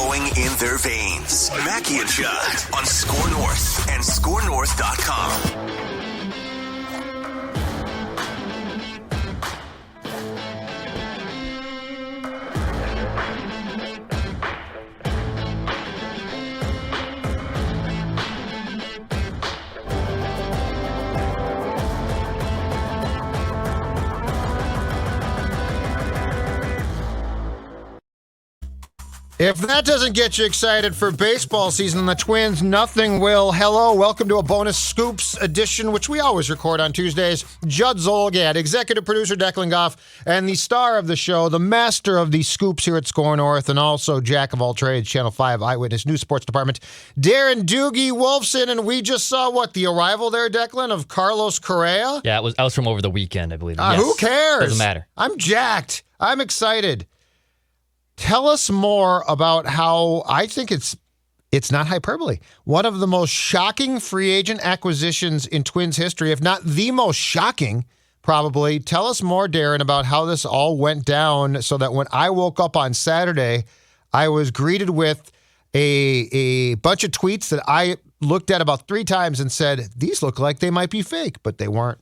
flowing in their veins. Mackie and Judd on Score North and ScoreNorth.com. If that doesn't get you excited for baseball season, the Twins, nothing will. Hello, welcome to a bonus Scoops edition, which we always record on Tuesdays. Judd Zolgad, executive producer Declan Goff, and the star of the show, the master of the Scoops here at Score North, and also jack of all trades, Channel 5 Eyewitness News Sports Department, Darren Doogie Wolfson. And we just saw, the arrival there, Declan, of Carlos Correa? Yeah, I was from over the weekend, I believe. Yes. Who cares? Doesn't matter. I'm jacked. I'm excited. Tell us more about how I think it's not hyperbole. One of the most shocking free agent acquisitions in Twins history, if not the most shocking, probably. Tell us more, Darren, about how this all went down so that when I woke up on Saturday, I was greeted with a bunch of tweets that I looked at about 3 times and said, these look like they might be fake, but they weren't.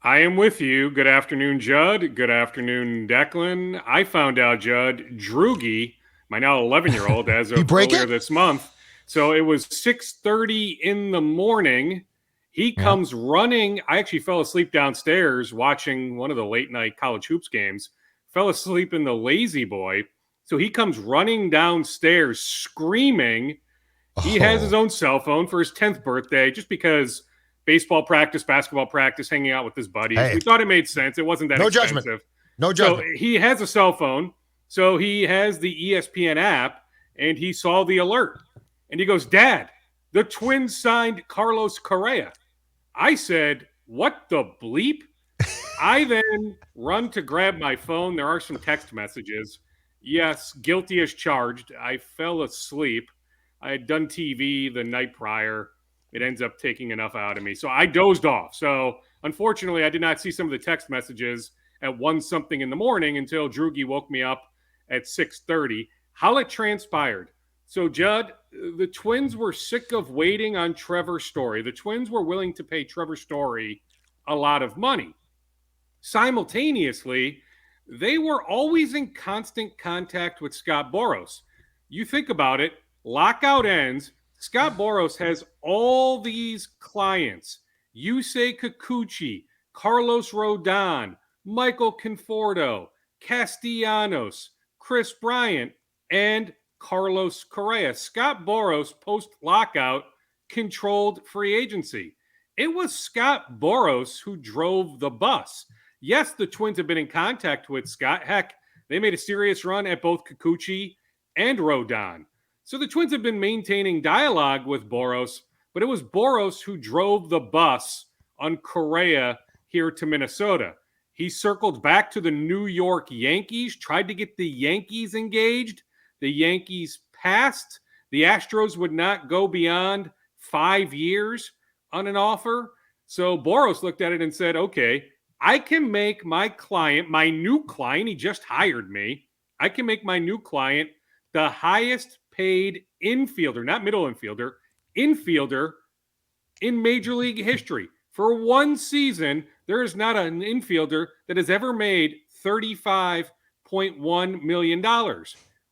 I am with you. Good afternoon, Judd. Good afternoon, Declan. I found out, Judd, Droogie, my now 11-year-old, as of earlier this month. So it was 6:30 in the morning. He comes running. I actually fell asleep downstairs watching one of the late-night college hoops games. Fell asleep in the lazy boy. So he comes running downstairs screaming. He has his own cell phone for his 10th birthday just because – baseball practice, basketball practice, hanging out with his buddies. Hey. We thought it made sense. It wasn't that expensive. No judgment. So he has a cell phone. So he has the ESPN app, and he saw the alert. And he goes, Dad, the Twins signed Carlos Correa. I said, what the bleep? I then run to grab my phone. There are some text messages. Yes, guilty as charged. I fell asleep. I had done TV the night prior. It ends up taking enough out of me. So I dozed off. So unfortunately, I did not see some of the text messages at 1 something in the morning until Droogie woke me up at 6:30. How it transpired. So, Judd, the Twins were sick of waiting on Trevor Story. The Twins were willing to pay Trevor Story a lot of money. Simultaneously, they were always in constant contact with Scott Boras. You think about it, lockout ends. Scott Boras has all these clients: Yusei Kikuchi, Carlos Rodon, Michael Conforto, Castellanos, Chris Bryant, and Carlos Correa. Scott Boras, post-lockout, controlled free agency. It was Scott Boras who drove the bus. Yes, the Twins have been in contact with Scott. Heck, they made a serious run at both Kikuchi and Rodon. So the Twins have been maintaining dialogue with Boras, but it was Boras who drove the bus on Correa here to Minnesota. He circled back to the New York Yankees, tried to get the Yankees engaged. The Yankees passed. The Astros would not go beyond 5 years on an offer. So Boras looked at it and said, okay, I can make my client, my new client, he just hired me, I can make my new client the highest paid infielder, not middle infielder in Major League history. For one season, there is not an infielder that has ever made $35.1 million.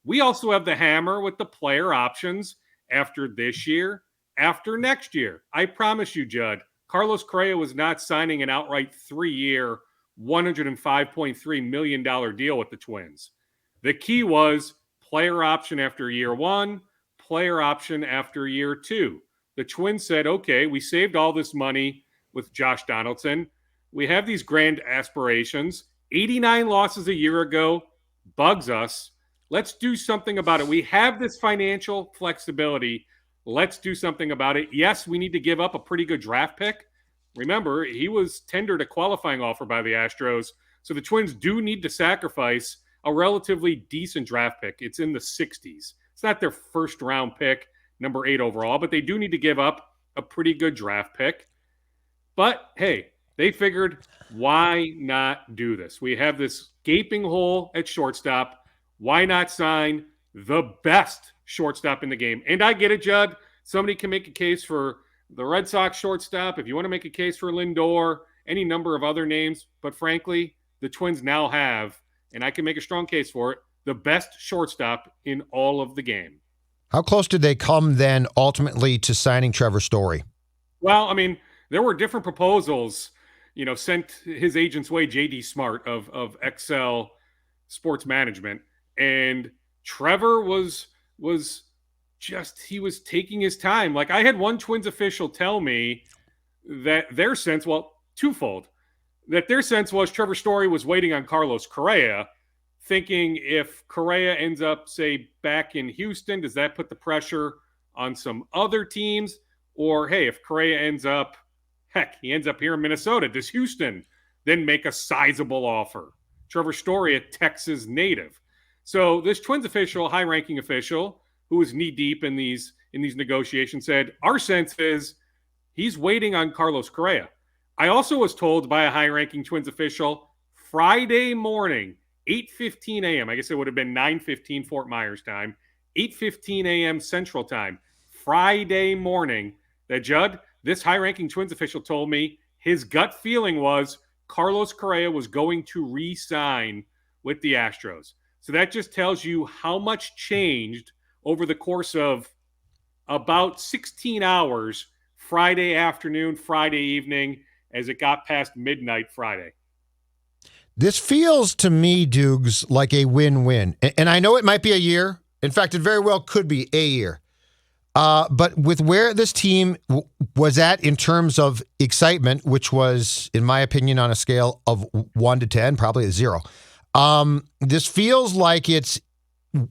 We also have the hammer with the player options after this year, after next year. I promise you, Judd, Carlos Correa was not signing an outright 3-year, $105.3 million deal with the Twins. The key was player option after year 1, player option after year 2. The Twins said, okay, we saved all this money with Josh Donaldson. We have these grand aspirations. 89 losses a year ago bugs us. Let's do something about it. We have this financial flexibility. Let's do something about it. Yes, we need to give up a pretty good draft pick. Remember, he was tendered a qualifying offer by the Astros. So the Twins do need to sacrifice a relatively decent draft pick. It's in the 60s. It's not their first round pick, number 8 overall, but they do need to give up a pretty good draft pick. But hey, they figured, why not do this? We have this gaping hole at shortstop. Why not sign the best shortstop in the game. And I get it, Judd. Somebody can make a case for the Red Sox shortstop. If you want to make a case for Lindor, any number of other names. But frankly, the Twins now have, and I can make a strong case for it, the best shortstop in all of the game. How close did they come then ultimately to signing Trevor Story? Well, I mean, there were different proposals, sent his agent's way, J.D. Smart of Excel Sports Management. And Trevor was he was taking his time. Like, I had one Twins official tell me that their sense, twofold, that their sense was Trevor Story was waiting on Carlos Correa, thinking if Correa ends up, say, back in Houston, does that put the pressure on some other teams? Or, hey, if Correa ends up here in Minnesota, does Houston then make a sizable offer? Trevor Story, a Texas native. So this Twins official, high-ranking official, who was knee-deep in these negotiations, said, our sense is he's waiting on Carlos Correa. I also was told by a high-ranking Twins official Friday morning, 8:15 a.m. I guess it would have been 9:15 Fort Myers time, 8:15 a.m. Central time, Friday morning, that Judd, this high-ranking Twins official told me his gut feeling was Carlos Correa was going to re-sign with the Astros. So that just tells you how much changed over the course of about 16 hours, Friday afternoon, Friday evening, as it got past midnight Friday. This feels to me, Dukes, like a win-win. And I know it might be a year. In fact, it very well could be a year. But with where this team was at in terms of excitement, which was, in my opinion, on a scale of 1 to 10, probably a 0, this feels like it's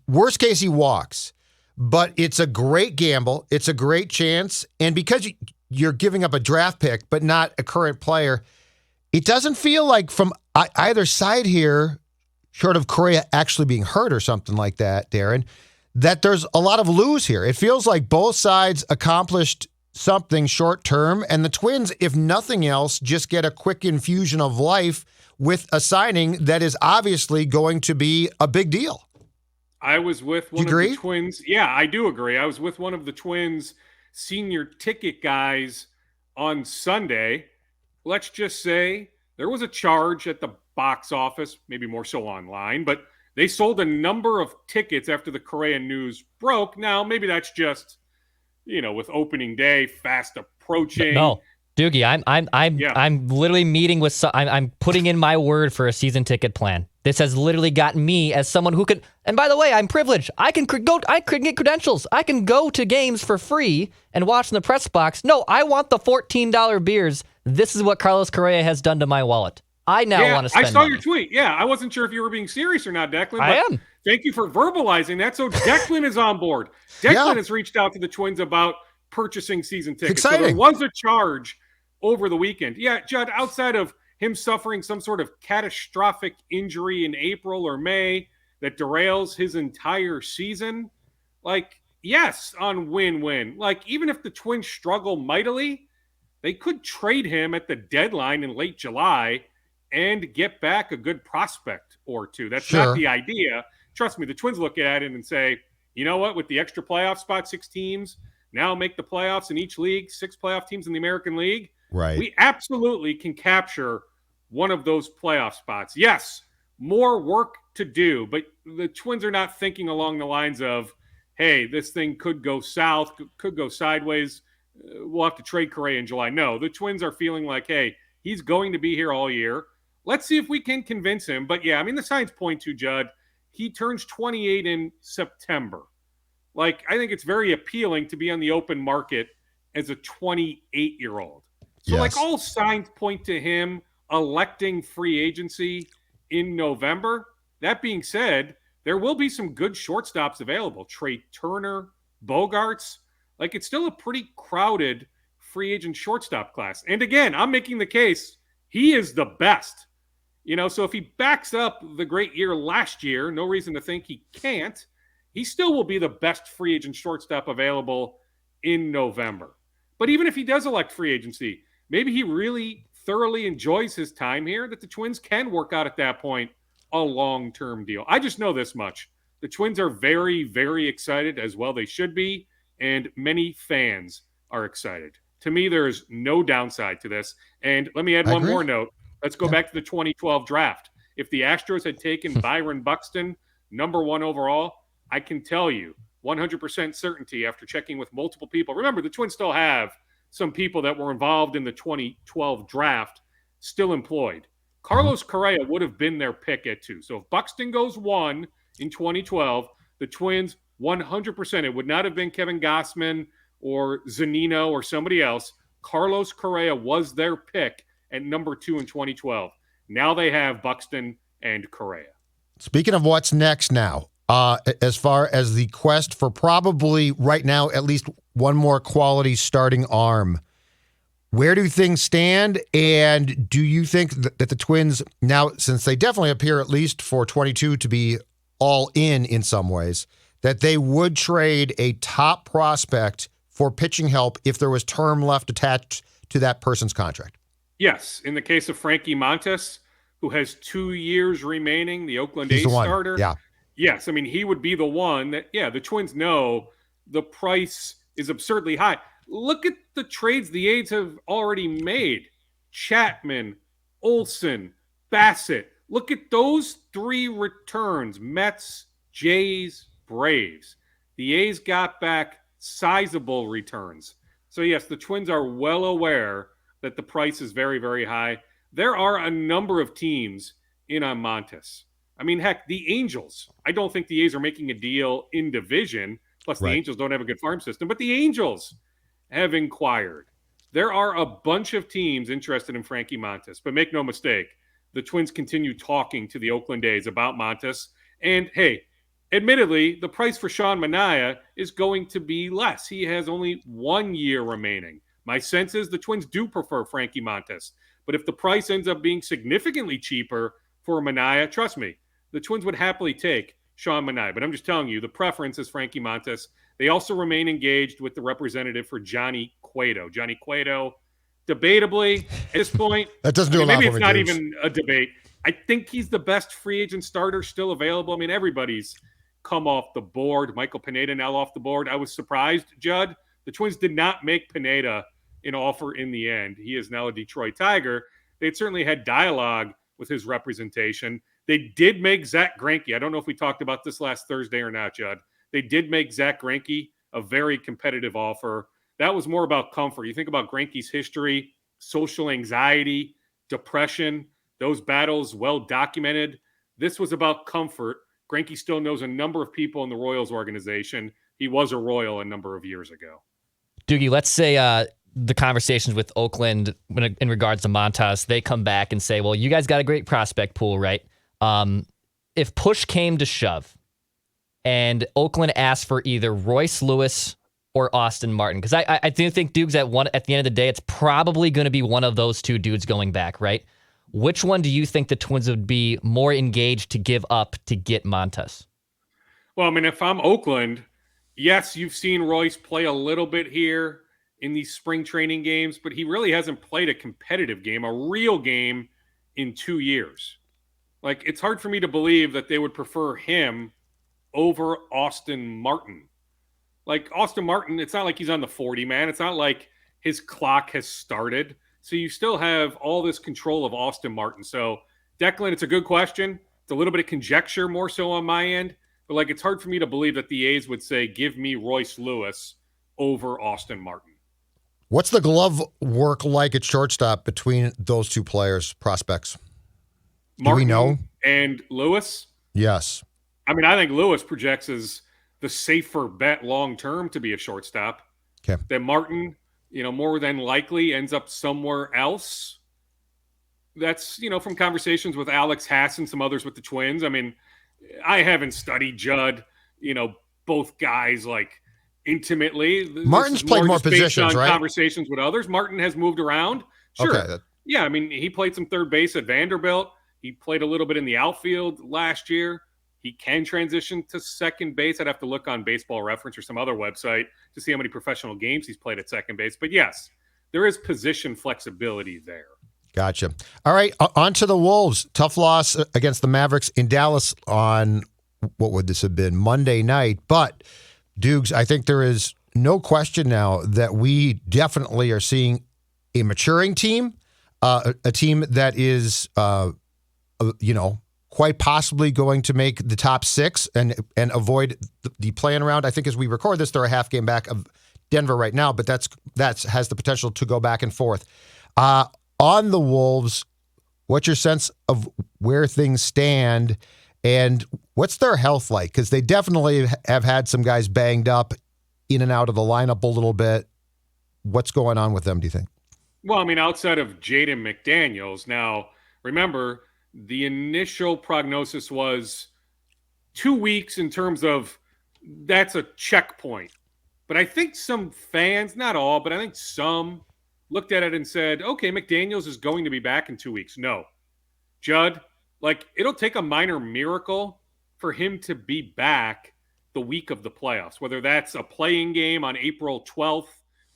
worst case he walks. But it's a great gamble. It's a great chance. And because you're giving up a draft pick, but not a current player, it doesn't feel like from either side here, short of Correa actually being hurt or something like that, Darren, that there's a lot of lose here. It feels like both sides accomplished something short term, and the Twins, if nothing else, just get a quick infusion of life with a signing that is obviously going to be a big deal. I was with one of the Twins. Yeah, I do agree. I was with one of the Twins senior ticket guys on Sunday. Let's just say there was a charge at the box office, maybe more so online, but they sold a number of tickets after the Correa news broke. Now, maybe that's just, with opening day fast approaching. No, Doogie, I'm literally meeting with. I'm putting in my word for a season ticket plan. This has literally gotten me as someone who can. And by the way, I'm privileged. I can get credentials. I can go to games for free and watch in the press box. No, I want the $14 beers. This is what Carlos Correa has done to my wallet. I now want to spend I saw money. your tweet. Yeah, I wasn't sure if you were being serious or not, Declan. I am. Thank you for verbalizing that. So Declan is on board. Declan has reached out to the Twins about purchasing season tickets. Exciting. So there was a charge over the weekend. Yeah, Judd, outside of him suffering some sort of catastrophic injury in April or May that derails his entire season, yes, on win-win. Even if the Twins struggle mightily, they could trade him at the deadline in late July and get back a good prospect or two. That's not the idea. Trust me, the Twins look at it and say, you know what, with the extra playoff spot, 6 teams, now make the playoffs in each league, 6 playoff teams in the American League. Right. We absolutely can capture one of those playoff spots. Yes, more work to do, but the Twins are not thinking along the lines of, hey, this thing could go south, could go sideways. We'll have to trade Correa in July. No, the Twins are feeling like, hey, he's going to be here all year. Let's see if we can convince him. But yeah, I mean, the signs point to, Judd, he turns 28 in September. I think it's very appealing to be on the open market as a 28-year-old. So all signs point to him electing free agency in November. That being said, there will be some good shortstops available. Trey Turner, Bogarts. It's still a pretty crowded free agent shortstop class. And again, I'm making the case he is the best. So if he backs up the great year last year, no reason to think he can't, he still will be the best free agent shortstop available in November. But even if he does elect free agency, maybe he really thoroughly enjoys his time here, that the Twins can work out at that point a long-term deal. I just know this much. The Twins are very, very excited, as well they should be, and many fans are excited. To me, there's no downside to this. And let me add one more note. Let's go back to the 2012 draft. If the Astros had taken Byron Buxton, number 1 overall, I can tell you 100% certainty after checking with multiple people. Remember, the Twins still have some people that were involved in the 2012 draft still employed. Carlos Correa would have been their pick at 2. So if Buxton goes 1 in 2012, the Twins 100%, it would not have been Kevin Gausman or Zunino or somebody else. Carlos Correa was their pick at number 2 in 2012. Now they have Buxton and Correa. Speaking of what's next now, as far as the quest for probably right now at least one more quality starting arm, where do things stand? And do you think that the Twins, now since they definitely appear at least for 22 to be all in some ways, that they would trade a top prospect for pitching help if there was term left attached to that person's contract? Yes. In the case of Frankie Montas, who has 2 years remaining, the Oakland A's starter. Yeah. Yes. I mean, he would be the one that, the Twins know the price is absurdly high. Look at the trades the A's have already made. Chapman, Olsen, Bassett. Look at those 3 returns. Mets, Jays, Braves. The A's got back sizable returns. So, yes, the Twins are well aware that the price is very, very high. There are a number of teams in on Montas. I mean, heck, the Angels. I don't think the A's are making a deal in division. Plus, the Angels don't have a good farm system. But the Angels have inquired. There are a bunch of teams interested in Frankie Montas. But make no mistake, the Twins continue talking to the Oakland A's about Montas. And, hey, admittedly, the price for Sean Manea is going to be less. He has only 1 year remaining. My sense is the Twins do prefer Frankie Montas. But if the price ends up being significantly cheaper for Manea, trust me, the Twins would happily take Sean Manea. But I'm just telling you, the preference is Frankie Montas. They also remain engaged with the representative for Johnny Cueto. Johnny Cueto, debatably, at this point, that doesn't do a lot maybe for it's me, not James. even a debate. I think he's the best free agent starter still available. I mean, everybody's come off the board. Michael Pineda now off the board. I was surprised, Judd. The Twins did not make Pineda an offer in the end. He is now a Detroit Tiger. They'd certainly had dialogue with his representation. They did make Zach Greinke. I don't know if we talked about this last Thursday or not, Judd. They did make Zach Greinke a very competitive offer. That was more about comfort. You think about Greinke's history, social anxiety, depression, those battles well documented. This was about comfort. Greinke still knows a number of people in the Royals organization. He was a Royal a number of years ago. Doogie, let's say the conversations with Oakland in regards to Montas, they come back and say, well, you guys got a great prospect pool, right? If push came to shove and Oakland asked for either Royce Lewis or Austin Martin, because I do think Dukes at the end of the day, it's probably going to be one of those two dudes going back, right? Which one do you think the Twins would be more engaged to give up to get Montas? Well, I mean, if I'm Oakland, yes, you've seen Royce play a little bit here in these spring training games, but he really hasn't played a competitive game, a real game, in 2 years. Like, it's hard for me to believe that they would prefer him over Austin Martin. Like, Austin Martin, it's not like he's on the 40, man. It's not like his clock has started. So you still have all this control of Austin Martin. So, Declan, it's a good question. It's a little bit of conjecture more so on my end. But, like, it's hard for me to believe that the A's would say, give me Royce Lewis over Austin Martin. What's the glove work like at shortstop between those two players, prospects? Martin do we know? And Lewis? Yes. I mean, I think Lewis projects as the safer bet long-term to be a shortstop. Okay. Then Martin, more than likely ends up somewhere else. That's, from conversations with Alex Hass and some others with the Twins. I mean, I haven't studied Judd, both guys like intimately. Martin's played more positions, right? Conversations with others. Martin has moved around. Sure. Okay. Yeah, I mean, he played some third base at Vanderbilt. He played a little bit in the outfield last year. He can transition to second base. I'd have to look on Baseball Reference or some other website to see how many professional games he's played at second base. But yes, there is position flexibility there. Gotcha. All right, on to the Wolves. Tough loss against the Mavericks in Dallas on what would this have been? Monday night. But, Dukes, I think there is no question now that we definitely are seeing a maturing team, a team that is, quite possibly going to make the top 6 and avoid the play-in round. I think as we record this, they're a half game back of Denver right now, but that's has the potential to go back and forth. On the Wolves, what's your sense of where things stand, and what's their health like? Because they definitely have had some guys banged up in and out of the lineup a little bit. What's going on with them, do you think? Well, I mean, outside of Jaden McDaniels, now, remember, the initial prognosis was 2 weeks in terms of that's a checkpoint. But I think some fans, not all, but I think some looked at it and said, okay, McDaniels is going to be back in 2 weeks. No. Judd, it'll take a minor miracle for him to be back the week of the playoffs, whether that's a playing game on April 12th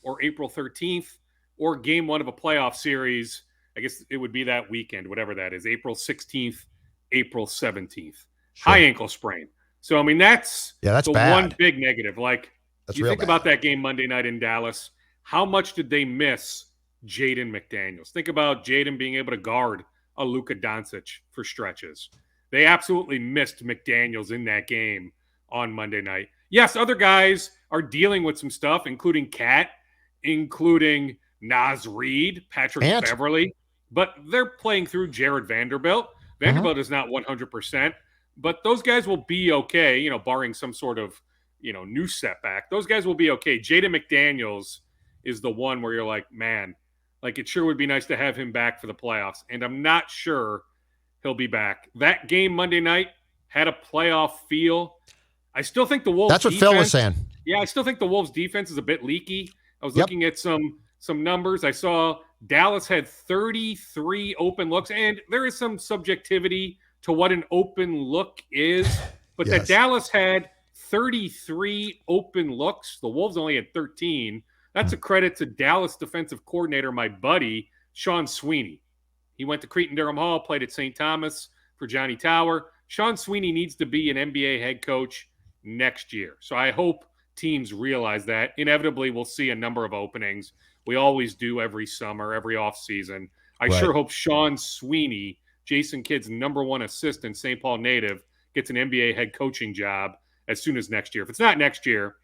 or April 13th or game 1 of a playoff series. I guess it would be that weekend, whatever that is, April 16th, April 17th. Sure. High ankle sprain. So, I mean, that's the bad. One big negative. You think about that game Monday night in Dallas, how much did they miss Jaden McDaniels? Think about Jaden being able to guard a Luka Doncic for stretches. They absolutely missed McDaniels in that game on Monday night. Yes, other guys are dealing with some stuff, including Kat, including Naz Reid, Patrick Beverly, but they're playing through Jared Vanderbilt. Vanderbilt is not 100%, but those guys will be okay, barring some sort of, new setback. Those guys will be okay. Jaden McDaniels is the one where you're like, man, it sure would be nice to have him back for the playoffs. And I'm not sure he'll be back. That game Monday night had a playoff feel. I still think the Wolves That's what defense, Phil was saying. Yeah, I still think the Wolves defense is a bit leaky. I was looking at some numbers. I saw Dallas had 33 open looks, and there is some subjectivity to what an open look is. But that Dallas had 33 open looks. The Wolves only had 13. That's a credit to Dallas defensive coordinator, my buddy, Sean Sweeney. He went to Cretin-Durham Hall, played at St. Thomas for Johnny Tower. Sean Sweeney needs to be an NBA head coach next year. So I hope teams realize that. Inevitably, we'll see a number of openings. We always do every summer, every offseason. I sure hope Sean Sweeney, Jason Kidd's #1 assistant, St. Paul native, gets an NBA head coaching job as soon as next year. If it's not next year,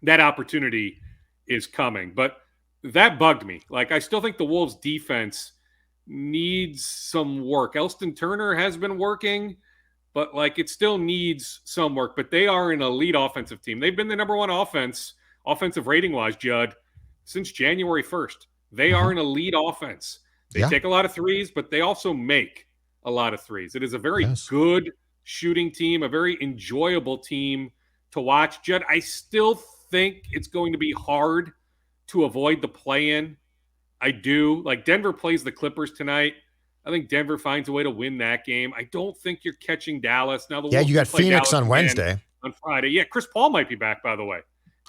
that opportunity is coming. But that bugged me. I still think the Wolves defense needs some work. Elston Turner has been working, but it still needs some work. But they are an elite offensive team. They've been the #1 offensive rating wise, Judd, since January 1st. They are an elite offense. They take a lot of threes, but they also make a lot of threes. It is a very good shooting team, a very enjoyable team to watch. Judd, I still think it's going to be hard to avoid the play-in. I do. Denver plays the Clippers tonight. I think Denver finds a way to win that game. I don't think you're catching Dallas. Now the Wolves you got Phoenix Dallas on Wednesday. On Friday. Yeah, Chris Paul might be back, by the way.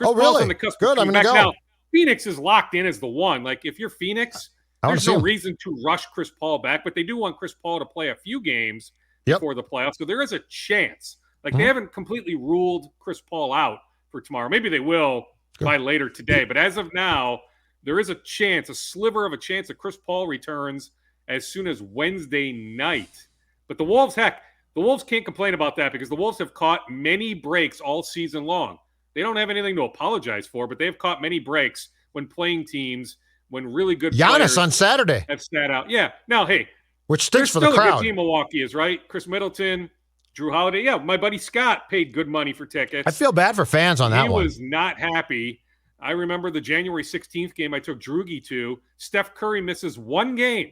Paul's on the cusp Good. I'm back going to go. now. Phoenix is locked in as the one. If you're Phoenix, there's no reason to rush Chris Paul back, but they do want Chris Paul to play a few games before the playoffs. So there is a chance. They haven't completely ruled Chris Paul out for tomorrow. Maybe they will by later today. But as of now, there is a chance, a sliver of a chance that Chris Paul returns as soon as Wednesday night. But the Wolves can't complain about that because the Wolves have caught many breaks all season long. They don't have anything to apologize for, but they've caught many breaks when playing teams, when really good players Giannis on Saturday have sat out. Yeah. Now, hey, which stinks for the crowd. Still a good team Milwaukee is, right? Chris Middleton, Drew Holiday. Yeah, my buddy Scott paid good money for tickets. I feel bad for fans on that one. He was not happy. I remember the January 16th game I took Drugi to. Steph Curry misses one game.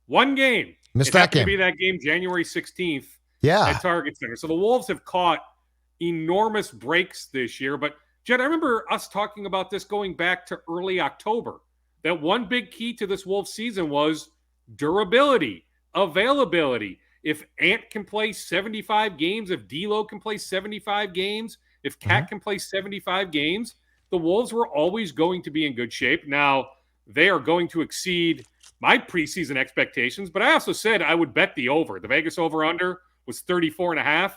One game. Missed that game. To be that game January 16th at Target Center. So the Wolves have caught enormous breaks this year. But, Jed, I remember us talking about this going back to early October. That one big key to this Wolves season was durability, availability. If Ant can play 75 games, if D'Lo can play 75 games, if Cat can play 75 games, the Wolves were always going to be in good shape. Now, they are going to exceed my preseason expectations, but I also said I would bet the over. The Vegas over-under was 34.5.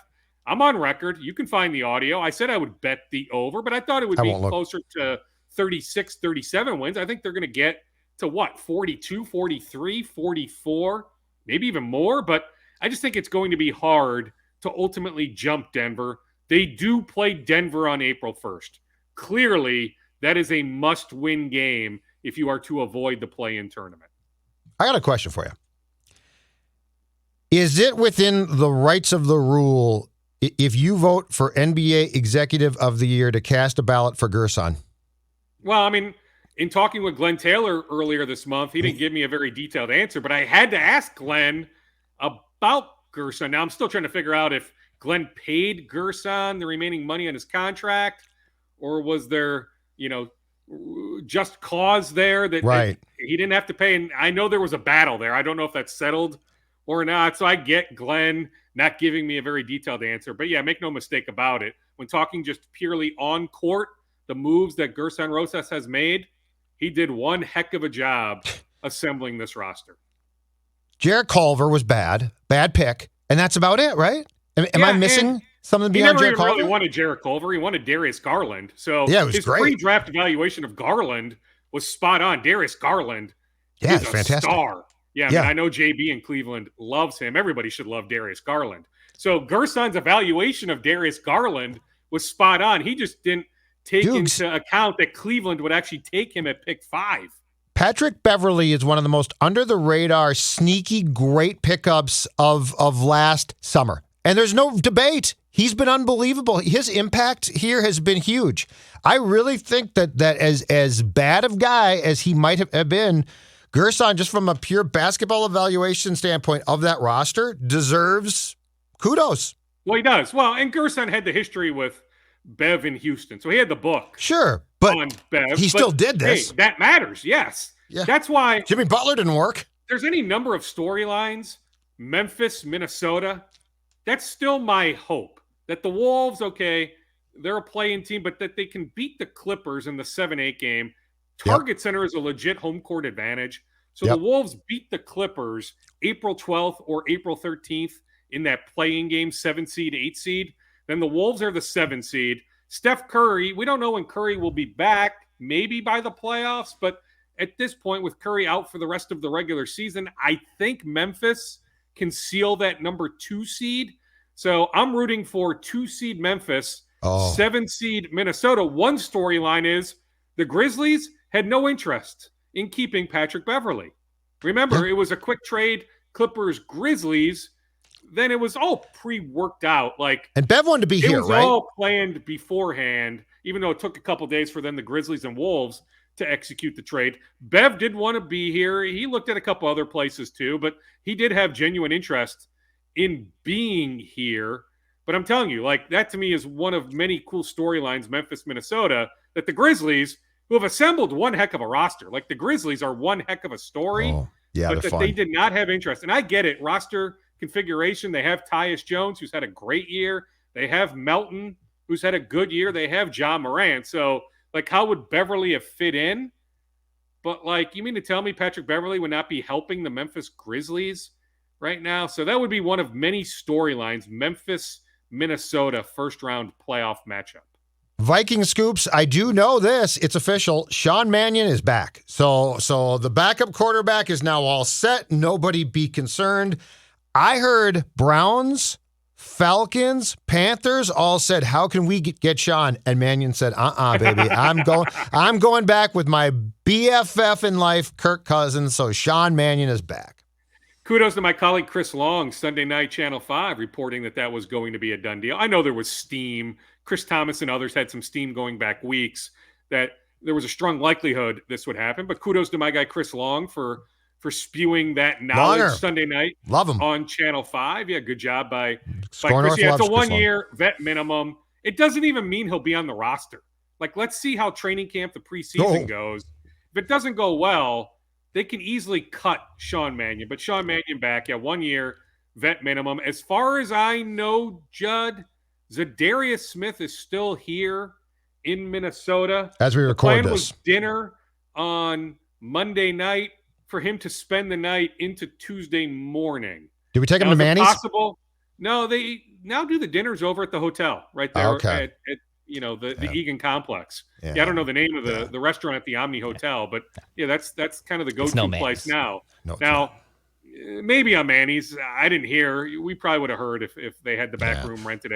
I'm on record. You can find the audio. I said I would bet the over, but I thought it would be closer to 36, 37 wins. I think they're going to get to 42, 43, 44, maybe even more. But I just think it's going to be hard to ultimately jump Denver. They do play Denver on April 1st. Clearly, that is a must-win game if you are to avoid the play-in tournament. I got a question for you. Is it within the rights of the rule if you vote for NBA Executive of the Year to cast a ballot for Gerson? Well, I mean, in talking with Glenn Taylor earlier this month, he didn't give me a very detailed answer, but I had to ask Glenn about Gerson. Now, I'm still trying to figure out if Glenn paid Gerson the remaining money on his contract, or was there, just cause there that he didn't have to pay. And I know there was a battle there. I don't know if that's settled or not. So I get Glenn not giving me a very detailed answer. But yeah, make no mistake about it. When talking just purely on court, the moves that Gerson Rosas has made, he did one heck of a job assembling this roster. Jarrett Culver was bad pick, and that's about it, right? Am I missing something beyond Jarrett Culver? He never really wanted Jarrett Culver. He wanted Darius Garland. So his great. Pre-draft evaluation of Garland was spot on. Darius Garland is a fantastic star. Yeah, I mean, I know JB in Cleveland loves him. Everybody should love Darius Garland. So Gerson's evaluation of Darius Garland was spot on. He just didn't take into account that Cleveland would actually take him at pick 5. Patrick Beverley is one of the most under-the-radar, sneaky, great pickups of last summer. And there's no debate. He's been unbelievable. His impact here has been huge. I really think that as bad of guy as he might have been, Gerson, just from a pure basketball evaluation standpoint of that roster, deserves kudos. Well, he does. Well, and Gerson had the history with Bev in Houston. So he had the book. Sure, but on Bev, he still did this. Hey, that matters, yes. Yeah. That's why Jimmy Butler didn't work. There's any number of storylines, Memphis, Minnesota, that's still my hope. That the Wolves, they're a play-in team, but that they can beat the Clippers in the 7-8 game. Target Center is a legit home court advantage. So the Wolves beat the Clippers April 12th or April 13th in that play-in game, 7 seed, 8 seed. Then the Wolves are the 7 seed. Steph Curry, we don't know when Curry will be back, maybe by the playoffs, but at this point with Curry out for the rest of the regular season, I think Memphis can seal that number 2 seed. So I'm rooting for 2 seed Memphis, 7 seed Minnesota. One storyline is the Grizzlies had no interest in keeping Patrick Beverley. Remember, it was a quick trade, Clippers, Grizzlies. Then it was all pre-worked out. And Bev wanted to be here, right? It was all planned beforehand, even though it took a couple days for them, the Grizzlies and Wolves, to execute the trade. Bev did want to be here. He looked at a couple other places too, but he did have genuine interest in being here. But I'm telling you, that to me is one of many cool storylines, Memphis, Minnesota, that the Grizzlies, who have assembled one heck of a roster, the Grizzlies are one heck of a story, but that they did not have interest. And I get it, roster configuration. They have Tyus Jones, who's had a great year. They have Melton, who's had a good year. They have Ja Morant. So, how would Beverly have fit in? But, you mean to tell me Patrick Beverly would not be helping the Memphis Grizzlies right now? So that would be one of many storylines, Memphis, Minnesota, first-round playoff matchup. Viking scoops, I do know this. It's official. Sean Mannion is back. So the backup quarterback is now all set. Nobody be concerned. I heard Browns, Falcons, Panthers all said, how can we get Sean? And Mannion said, baby. I'm going back with my BFF in life, Kirk Cousins. So Sean Mannion is back. Kudos to my colleague Chris Long, Sunday night, Channel 5, reporting that was going to be a done deal. I know there was steam. Chris Thomas and others had some steam going back weeks that there was a strong likelihood this would happen. But kudos to my guy Chris Long for spewing that knowledge Sunday night. Love him. On Channel 5. Yeah, good job by Chris. Yeah, it's a 1-year vet minimum. It doesn't even mean he'll be on the roster. Let's see how training camp, the preseason goes. If it doesn't go well, they can easily cut Sean Mannion. But Sean Mannion back, 1 year vet minimum. As far as I know, Judd, Zadarius Smith is still here in Minnesota. As we record the plan this. Was dinner on Monday night for him to spend the night into Tuesday morning. Did we take him to Manny's? Possible? No, they now do the dinners over at the hotel right there Okay. at the Egan Complex. Yeah. I don't know the name of the restaurant at the Omni Hotel, but that's kind of the go-to place now. Now, maybe on Manny's. I didn't hear. We probably would have heard if they had the back room rented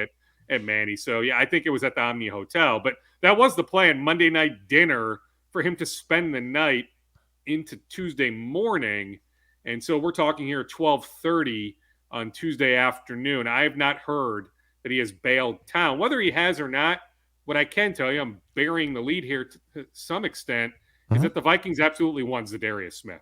at Manny's. So, I think it was at the Omni Hotel. But that was the plan, Monday night dinner, for him to spend the night into Tuesday morning. And so we're talking here 12:30 on Tuesday afternoon. I have not heard that he has bailed town. Whether he has or not, what I can tell you, I'm burying the lead here to some extent, is that the Vikings absolutely want Zadarius Smith.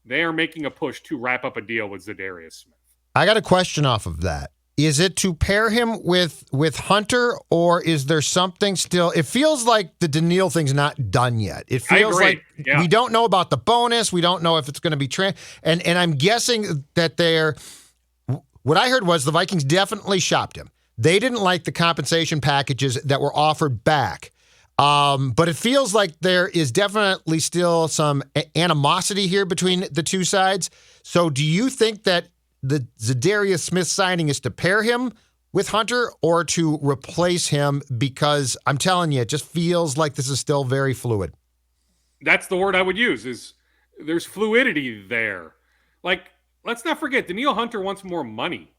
They are making a push to wrap up a deal with Zadarius Smith. I got a question off of that. Is it to pair him with Hunter, or is there something still? It feels like the Daniil thing's not done yet. It feels like we don't know about the bonus. We don't know if it's going to be and I'm guessing that what I heard was the Vikings definitely shopped him. They didn't like the compensation packages that were offered back. But it feels like there is definitely still some animosity here between the two sides. So do you think that the Zadarius Smith signing is to pair him with Hunter or to replace him? Because I'm telling you, it just feels like this is still very fluid. That's the word I would use, is there's fluidity there. Like, let's not forget, Daniil Hunter wants more money.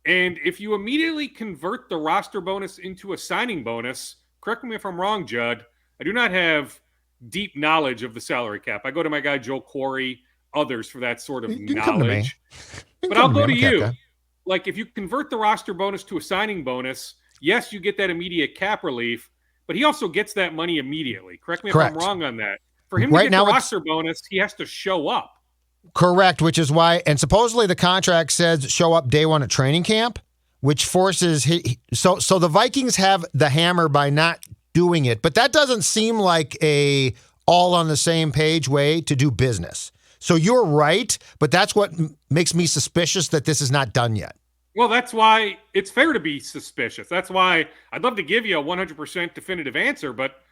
And if you immediately convert the roster bonus into a signing bonus, correct me if I'm wrong, Judd, I do not have deep knowledge of the salary cap. I go to my guy Joe Corey, others for that sort of knowledge. But I'll go to you. Like, if you convert the roster bonus to a signing bonus, yes, you get that immediate cap relief, but he also gets that money immediately. Correct me if I'm wrong on that. For him to get the roster bonus, he has to show up. Correct, which is why, and supposedly the contract says show up day one at training camp, which forces so the Vikings have the hammer by not doing it, but that doesn't seem like a all on the same page way to do business. So you're right, but that's what makes me suspicious that this is not done yet. Well, that's why it's fair to be suspicious. That's why I'd love to give you a 100% definitive answer, but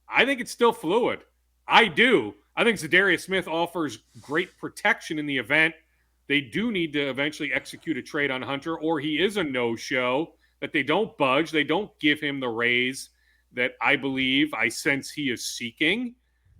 I think it's still fluid. I do. I think Zadarius Smith offers great protection in the event they do need to eventually execute a trade on Hunter, or he is a no-show, that they don't budge, they don't give him the raise that I sense he is seeking.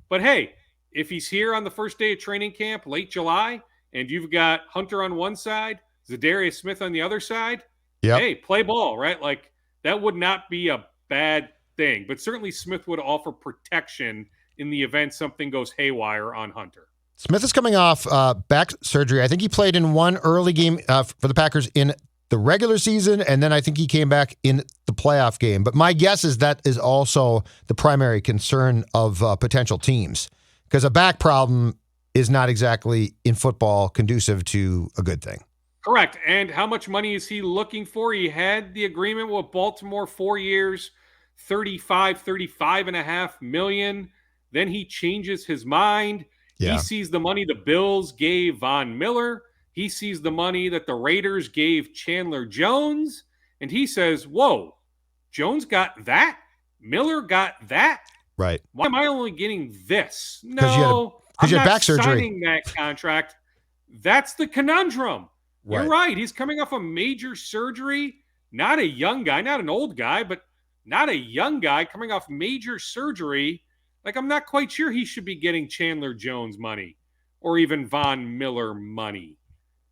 But hey, if he's here on the first day of training camp, late July, and you've got Hunter on one side, Zadarius Smith on the other side, hey, play ball, right? Like, that would not be a bad thing. But certainly Smith would offer protection in the event something goes haywire on Hunter. Smith is coming off back surgery. I think he played in one early game for the Packers in the regular season, and then I think he came back in the playoff game. But my guess is that is also the primary concern of potential teams, because a back problem is not exactly in football conducive to a good thing. Correct. And how much money is he looking for? He had the agreement with Baltimore, 4 years, $35.5 million. Then he changes his mind. Yeah. He sees the money the Bills gave Von Miller. He sees the money that the Raiders gave Chandler Jones. And he says, whoa, Jones got that? Miller got that? Right. Why am I only getting this? No, I'm not back signing that contract. That's the conundrum. Right. You're right. He's coming off a major surgery. Not a young guy, not an old guy, but not a young guy coming off major surgery. Like, I'm not quite sure he should be getting Chandler Jones money or even Von Miller money,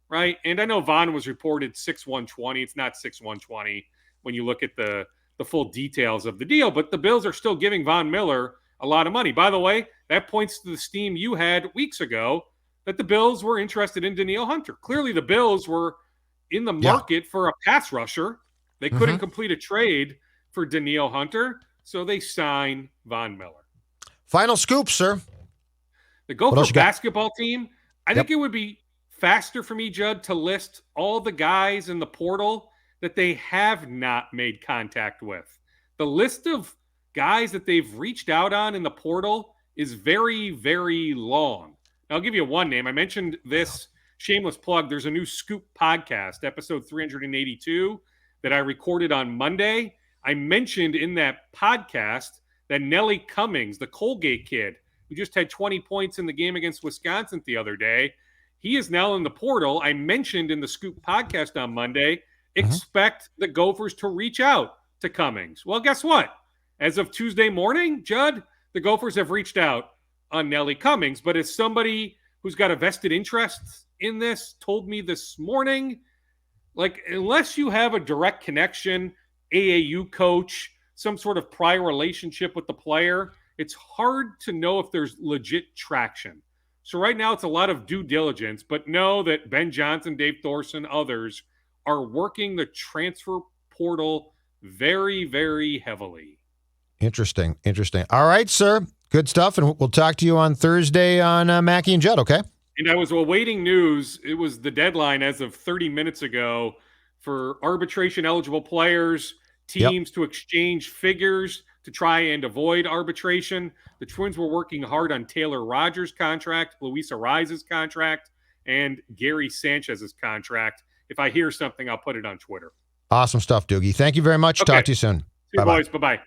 right? And I know Von was reported 6'120. It's not 6'120 when you look at the full details of the deal, but the Bills are still giving Von Miller a lot of money. By the way, that points to the steam you had weeks ago that the Bills were interested in Daniil Hunter. Clearly, the Bills were in the market for a pass rusher. They couldn't complete a trade for Daniil Hunter, so they sign Von Miller. Final scoop, sir. The Gophers basketball team, I think it would be faster for me, Judd, to list all the guys in the portal that they have not made contact with. The list of guys that they've reached out on in the portal is very, very long. I'll give you one name. I mentioned this, shameless plug. There's a new Scoop podcast, episode 382, that I recorded on Monday. I mentioned in that podcast that Nelly Cummings, the Colgate kid, who just had 20 points in the game against Wisconsin the other day, he is now in the portal. I mentioned in the Scoop podcast on Monday expect the Gophers to reach out to Cummings. Well, guess what? As of Tuesday morning, Judd, the Gophers have reached out on Nelly Cummings. But as somebody who's got a vested interest in this told me this morning, like, unless you have a direct connection, AAU coach, some sort of prior relationship with the player, it's hard to know if there's legit traction. So right now it's a lot of due diligence, but know that Ben Johnson, Dave Thorson, others are working the transfer portal very, very heavily. Interesting. All right, sir. Good stuff, and we'll talk to you on Thursday on Mackie and Judd, okay? And I was awaiting news. It was the deadline as of 30 minutes ago for arbitration-eligible players, teams to exchange figures to try and avoid arbitration. The Twins were working hard on Taylor Rogers' contract, Luis Ariza's contract, and Gary Sanchez's contract. If I hear something, I'll put it on Twitter. Awesome stuff, Doogie. Thank you very much. Okay. Talk to you soon. See you, boys. Bye-bye.